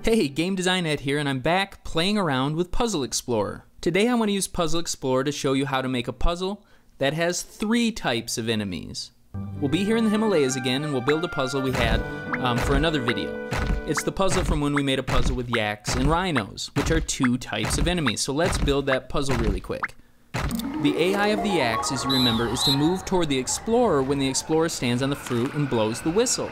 Hey, Game Design Ed here, and I'm back playing around with Puzzle Explorer. Today I want to use Puzzle Explorer to show you how to make a puzzle that has 3 types of enemies. We'll be here in the Himalayas again, and we'll build a puzzle we had for another video. It's the puzzle from when we made a puzzle with yaks and rhinos, which are 2 types of enemies. So let's build that puzzle really quick. The AI of the yaks, as you remember, is to move toward the explorer when the explorer stands on the fruit and blows the whistle.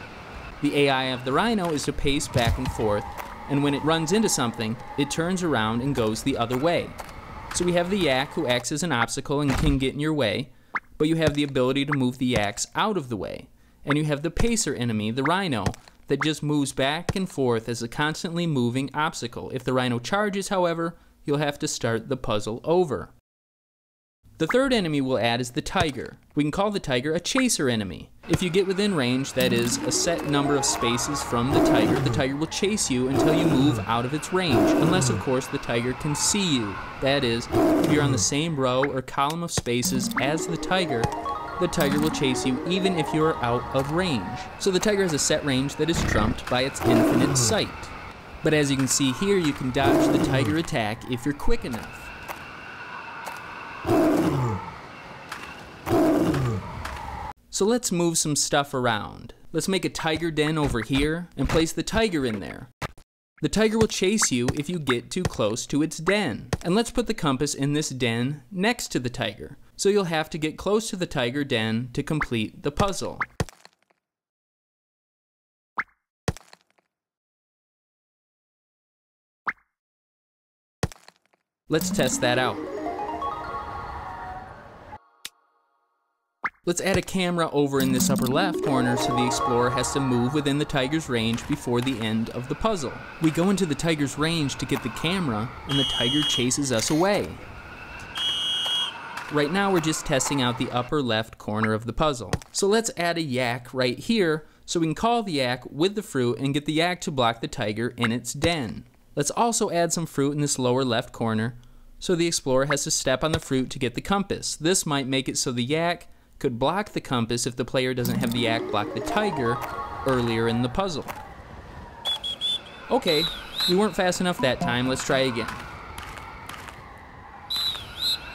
The AI of the rhino is to pace back and forth, and when it runs into something, it turns around and goes the other way. So we have the yak who acts as an obstacle and can get in your way, but you have the ability to move the yaks out of the way. And you have the pacer enemy, the rhino, that just moves back and forth as a constantly moving obstacle. If the rhino charges, however, you'll have to start the puzzle over. The third enemy we'll add is the tiger. We can call the tiger a chaser enemy. If you get within range, that is, a set number of spaces from the tiger will chase you until you move out of its range, unless of course the tiger can see you. That is, if you're on the same row or column of spaces as the tiger will chase you even if you are out of range. So the tiger has a set range that is trumped by its infinite sight. But as you can see here, you can dodge the tiger attack if you're quick enough. So let's move some stuff around. Let's make a tiger den over here and place the tiger in there. The tiger will chase you if you get too close to its den. And let's put the compass in this den next to the tiger. So you'll have to get close to the tiger den to complete the puzzle. Let's test that out. Let's add a camera over in this upper left corner so the explorer has to move within the tiger's range before the end of the puzzle. We go into the tiger's range to get the camera, and the tiger chases us away. Right now we're just testing out the upper left corner of the puzzle. So let's add a yak right here so we can call the yak with the fruit and get the yak to block the tiger in its den. Let's also add some fruit in this lower left corner so the explorer has to step on the fruit to get the compass. This might make it so the yak could block the compass if the player doesn't have the yak block the tiger earlier in the puzzle. Okay, we weren't fast enough that time. Let's try again.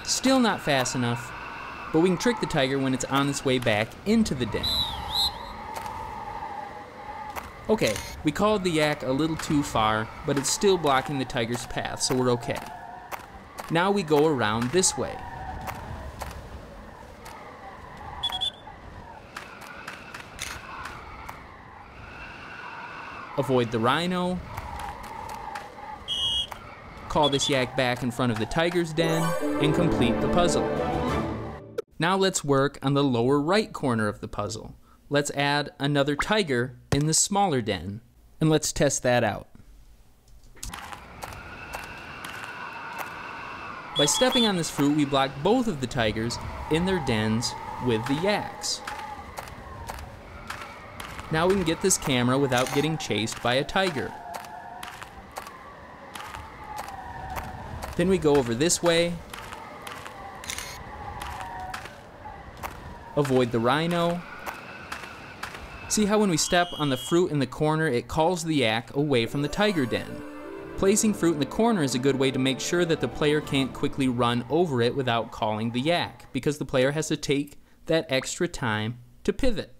Still not fast enough, but we can trick the tiger when it's on its way back into the den. Okay, we called the yak a little too far, but it's still blocking the tiger's path, so we're okay. Now we go around this way. Avoid the rhino, call this yak back in front of the tiger's den, and complete the puzzle. Now let's work on the lower right corner of the puzzle. Let's add another tiger in the smaller den, and let's test that out. By stepping on this fruit, we block both of the tigers in their dens with the yaks. Now we can get this camera without getting chased by a tiger. Then we go over this way, avoid the rhino. See how when we step on the fruit in the corner, it calls the yak away from the tiger den. Placing fruit in the corner is a good way to make sure that the player can't quickly run over it without calling the yak, because the player has to take that extra time to pivot.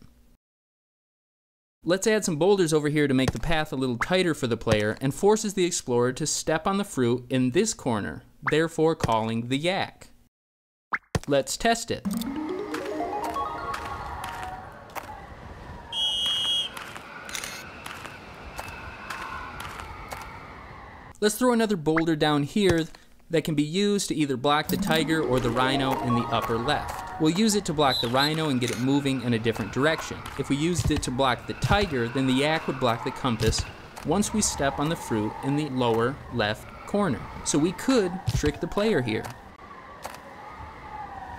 Let's add some boulders over here to make the path a little tighter for the player and forces the explorer to step on the fruit in this corner, therefore calling the yak. Let's test it. Let's throw another boulder down here that can be used to either block the tiger or the rhino in the upper left. We'll use it to block the rhino and get it moving in a different direction. If we used it to block the tiger, then the yak would block the compass once we step on the fruit in the lower left corner. So we could trick the player here.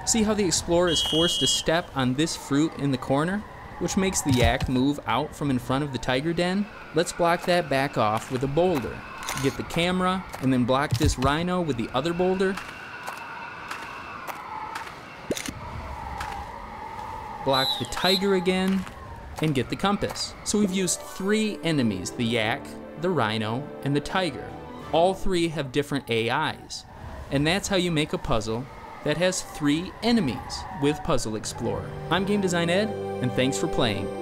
See how the explorer is forced to step on this fruit in the corner, which makes the yak move out from in front of the tiger den? Let's block that back off with a boulder. Get the camera, and then block this rhino with the other boulder. Block the tiger again, and get the compass. So we've used 3 enemies, the yak, the rhino, and the tiger. All three have different AIs. And that's how you make a puzzle that has 3 enemies with Puzzle Explorer. I'm Game Design Ed, and thanks for playing.